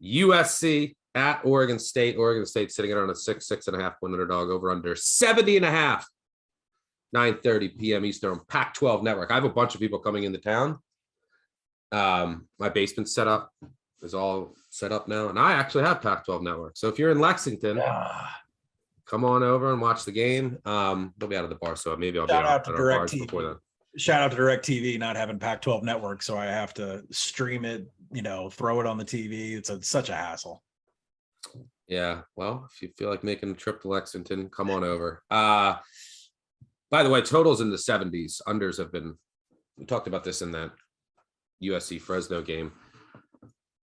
USC at Oregon State. Oregon State sitting around a 6.5 point underdog, over under 70.5. 9:30 p.m. Eastern, Pac-12 Network. I have a bunch of people coming into town. My basement's set up, is all set up now, and I actually have Pac-12 Network. So if you're in Lexington, come on over and watch the game. They'll be out of the bar, so maybe I'll be out at our bars before then. Shout out to DirecTV not having Pac-12 Network, so I have to stream it, throw it on the TV. It's such a hassle. Yeah, well, if you feel like making a trip to Lexington, come on over. By the way, totals in the 70s. Unders have been, we talked about this in that USC Fresno game,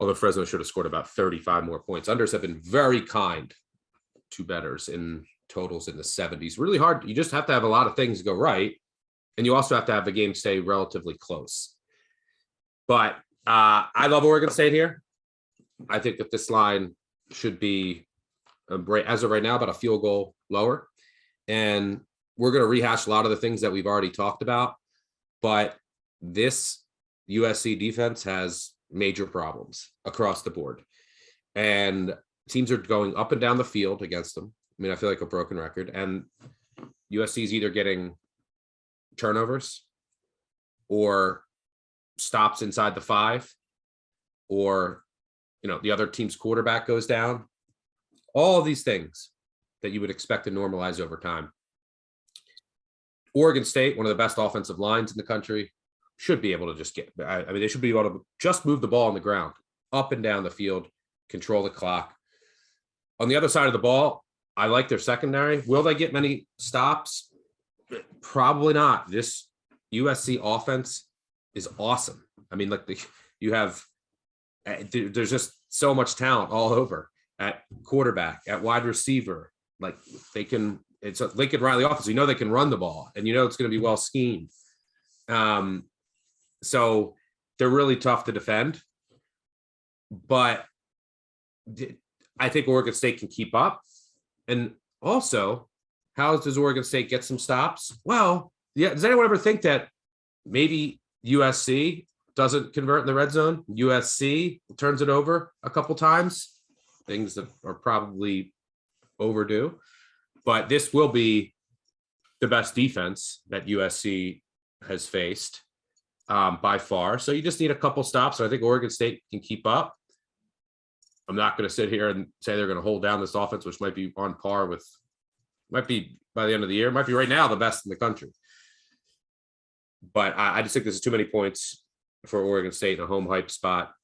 although Fresno should have scored about 35 more points. Unders have been very kind to bettors in totals in the 70s. Really hard. You just have to have a lot of things go right. And you also have to have the game stay relatively close. But I love Oregon State here. I think that this line should be, as of right now, about a field goal lower. And we're going to rehash a lot of the things that we've already talked about. But this USC defense has major problems across the board. And teams are going up and down the field against them. I mean, I feel like a broken record. And USC is either getting turnovers or stops inside the 5, or the other team's quarterback goes down. All of these things that you would expect to normalize over time. Oregon State, one of the best offensive lines in the country, should be able to just they should be able to just move the ball on the ground, up and down the field, control the clock. On the other side of the ball, I like their secondary. Will they get many stops? Probably not. This USC offense is awesome. I mean, there's just so much talent all over at quarterback, at wide receiver. It's a Lincoln Riley offense. They can run the ball, and it's going to be well schemed. So they're really tough to defend. But I think Oregon State can keep up. And also, how does Oregon State get some stops? Well, yeah. Does anyone ever think that maybe USC doesn't convert in the red zone? USC turns it over a couple times. Things that are probably overdue. But this will be the best defense that USC has faced by far. So you just need a couple stops. So I think Oregon State can keep up. I'm not going to sit here and say they're going to hold down this offense, which might be on par with, might be by the end of the year, might be right now the best in the country. But I just think this is too many points for Oregon State in a home hype spot.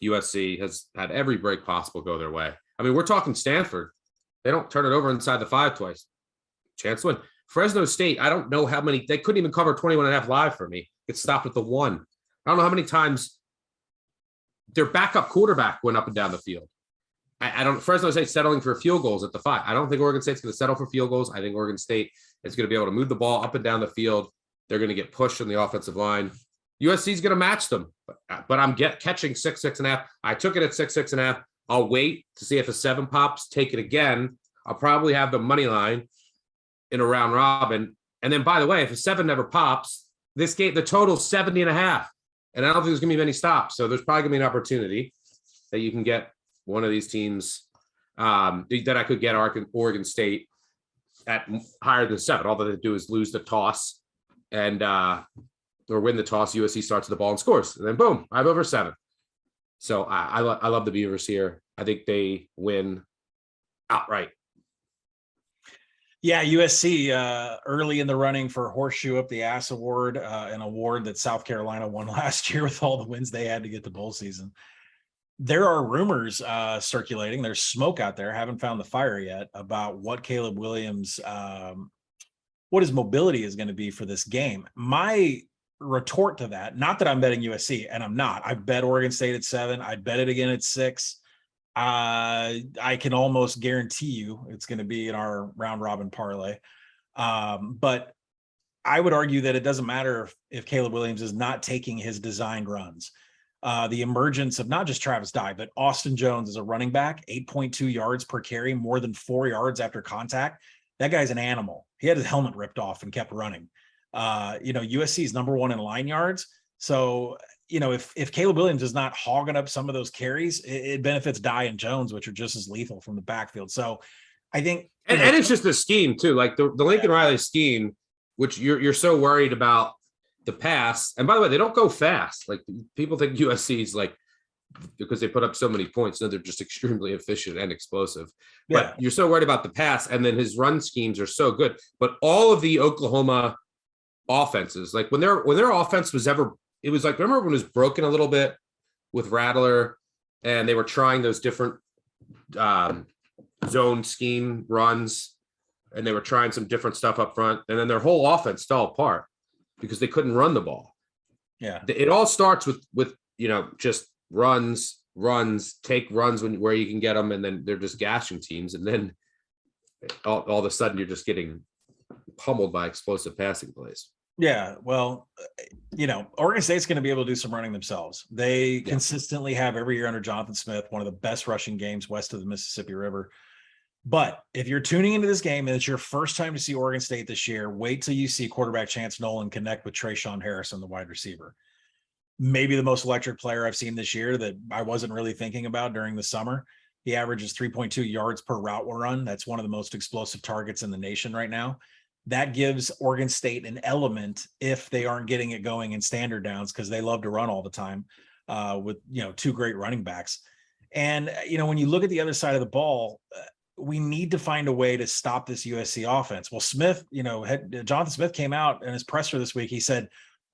USC has had every break possible go their way. I mean, we're talking Stanford. They don't turn it over inside the 5 twice. Chance to win. Fresno State, I don't know how many. They couldn't even cover 21.5 live for me. It stopped at the 1. I don't know how many times their backup quarterback went up and down the field. Fresno State settling for field goals at the 5. I don't think Oregon State's going to settle for field goals. I think Oregon State is going to be able to move the ball up and down the field. They're going to get pushed on the offensive line. USC is going to match them, but I'm catching 6.5. I took it at 6.5. I'll wait to see if a 7 pops, take it again. I'll probably have the money line in a round robin. And then, by the way, if a 7 never pops, this game, the total's 70.5. And I don't think there's going to be many stops. So there's probably going to be an opportunity that you can get one of these teams that I could get Oregon State at higher than 7. All that they do is lose the toss and or win the toss. USC starts the ball and scores. And then, boom, I have over 7. So I love the Beavers here. I think they win outright. Yeah, USC early in the running for Horseshoe Up the Ass Award, an award that South Carolina won last year with all the wins they had to get to bowl season. There are rumors circulating. There's smoke out there. Haven't found the fire yet about what Caleb Williams, what his mobility is going to be for this game. My retort to that, not that I'm betting USC, and I'm not. I bet Oregon State at 7. I'd bet it again at 6. I can almost guarantee you it's going to be in our round robin parlay. But I would argue that it doesn't matter if Caleb Williams is not taking his designed runs. The emergence of not just Travis Dye, but Austin Jones as a running back, 8.2 yards per carry, more than 4 yards after contact. That guy's an animal. He had his helmet ripped off and kept running. USC is number 1 in line yards. So if Caleb Williams is not hogging up some of those carries, it benefits Dye and Jones, which are just as lethal from the backfield. So I think, and it's just the scheme too, like the Lincoln Riley scheme, which you're so worried about the pass. And by the way, they don't go fast. Like people think USC is like, because they put up so many points, no, they're just extremely efficient and explosive. But you're so worried about the pass, and then his run schemes are so good. But all of the Oklahoma offenses, like when their offense was ever, it was like, remember when it was broken a little bit with Rattler, and they were trying those different zone scheme runs, and they were trying some different stuff up front, and then their whole offense fell apart because they couldn't run the ball. Yeah, it all starts with just runs, take runs where you can get them, and then they're just gashing teams, and then all of a sudden you're just getting pummeled by explosive passing plays. Yeah, well, Oregon State's going to be able to do some running themselves. They consistently have every year under Jonathan Smith one of the best rushing games west of the Mississippi River. But if you're tuning into this game and it's your first time to see Oregon State this year, wait till you see quarterback Chance Nolan connect with Trayshawn Harrison, the wide receiver. Maybe the most electric player I've seen this year that I wasn't really thinking about during the summer. He averages 3.2 yards per route run. That's one of the most explosive targets in the nation right now. That gives Oregon State an element if they aren't getting it going in standard downs, because they love to run all the time with, two great running backs. And, when you look at the other side of the ball, we need to find a way to stop this USC offense. Well, Smith, Jonathan Smith came out in his presser this week. He said,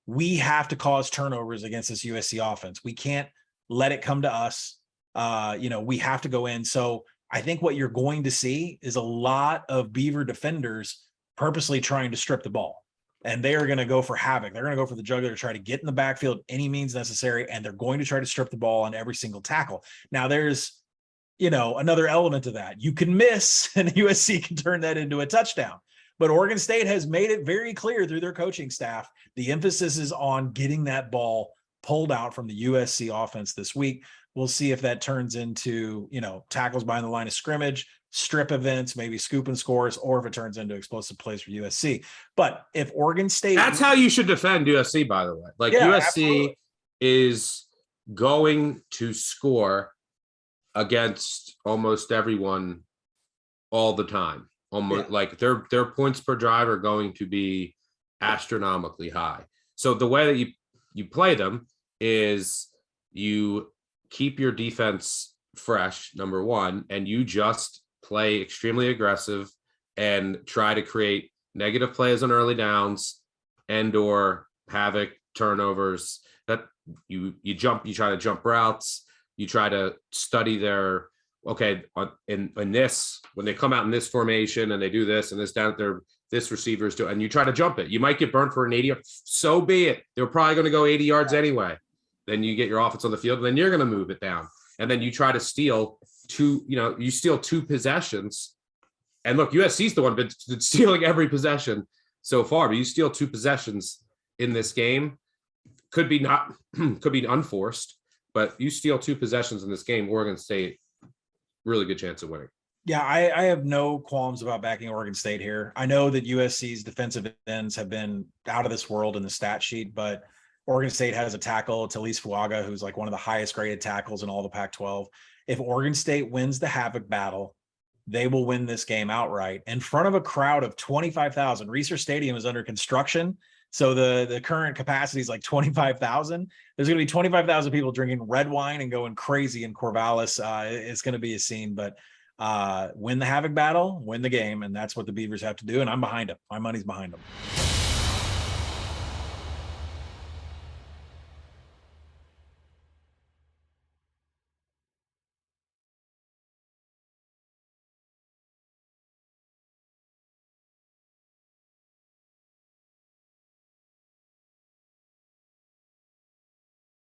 we have to cause turnovers against this USC offense. We can't let it come to us. We have to go in. So I think what you're going to see is a lot of Beaver defenders purposely trying to strip the ball, and they are going to go for havoc. They're going to go for the jugular to try to get in the backfield any means necessary, and they're going to try to strip the ball on every single tackle. Now there's, another element to that. You can miss, and USC can turn that into a touchdown. But Oregon State has made it very clear through their coaching staff, the emphasis is on getting that ball pulled out from the USC offense this week. We'll see if that turns into, tackles behind the line of scrimmage, strip events, maybe scoop and scores, or if it turns into explosive plays for USC. But if Oregon State... That's how you should defend USC, by the way. Like, USC absolutely is going to score against almost everyone all the time. Almost like their points per drive are going to be astronomically high. So the way that you play them is you keep your defense fresh, number one, and you just play extremely aggressive and try to create negative plays on early downs and or havoc, turnovers. That you try to jump routes, you try to study their in this, when they come out in this formation and they do this and this down there, this receiver's doing, and you try to jump it. You might get burned for an 80, so be it. They're probably going to go 80 yards anyway. Then you get your offense on the field, and then you're going to move it down. And then you try to steal you steal two possessions. And look, USC's the one been stealing every possession so far, but you steal two possessions in this game. Could be unforced, but you steal two possessions in this game, Oregon State, really good chance of winning. Yeah, I have no qualms about backing Oregon State here. I know that USC's defensive ends have been out of this world in the stat sheet, but Oregon State has a tackle, Talise Fuaga, who's like one of the highest graded tackles in all the Pac-12. If Oregon State wins the havoc battle, they will win this game outright in front of a crowd of 25,000. Reser Stadium is under construction, so the current capacity is like 25,000. There's going to be 25,000 people drinking red wine and going crazy in Corvallis. It's going to be a scene, but win the havoc battle, win the game, and that's what the Beavers have to do, and I'm behind them. My money's behind them.